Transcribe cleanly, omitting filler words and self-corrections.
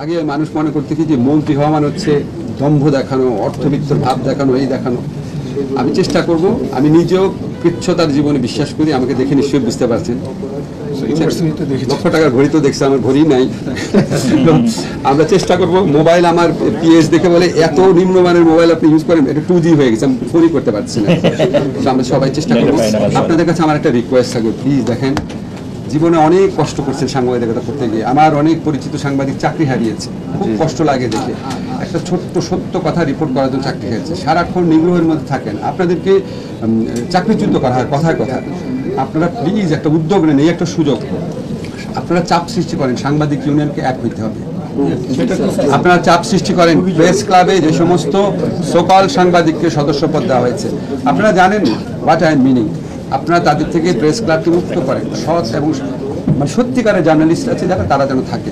আগে মানুষ মনে করতে কি যে মন্ত্রী হওয়া মানে হচ্ছে দম্ভ দেখানো, অর্থবিত্তর ভাব দেখানো, এই দেখানো। আমি চেষ্টা করব, আমি নিজেও কৃচ্ছতার জীবনে বিশ্বাস করি, আমাকে দেখে নিশ্চয়ই বুঝতে পারছেন। লক্ষ টাকার ঘড়ি তো দেখছে, আমার ঘড়ি নাই। আমরা চেষ্টা করব, মোবাইল আমার পিএস দেখে বলে এত নিম্নমানের মোবাইল আপনি ইউজ করেন, এটা 2G হয়ে গেছে, আমি ফোনই করতে পারছি না। আমরা সবাই চেষ্টা করবো। আপনাদের কাছে আমার একটা রিকোয়েস্ট থাকবে, প্লিজ দেখেন, জীবনে অনেক কষ্ট করছেন সাংবাদিকতা করতে গিয়ে। আমার অনেক পরিচিত সাংবাদিক চাকরি হারিয়েছে, খুব কষ্ট লাগে দেখে। একটা ছোট্ট সত্য কথা রিপোর্ট করার জন্য চাকরি হারিয়েছে, সারাক্ষণ নিগ্রহের মধ্যে থাকেন, আপনাদেরকে চাকরিচ্যুত করা হয় কথায় কথায়। আপনারা প্লিজ একটা উদ্যোগ নেন, এই একটা সুযোগ, আপনারা চাপ সৃষ্টি করেন, সাংবাদিক ইউনিয়নকে এক হইতে হবে। আপনারা চাপ সৃষ্টি করেন, প্রেস ক্লাবে যে সমস্ত সোকল সাংবাদিককে সদস্যপদ দেওয়া হয়েছে, আপনারা জানেন হোয়াট আই এম মিনিং। আপনারা তাদের থেকে প্রেস ক্লাবকে মুক্ত করেন, সৎ এবং মানে সত্যিকারের জার্নালিস্ট আছে যারা, তারা যেন থাকে।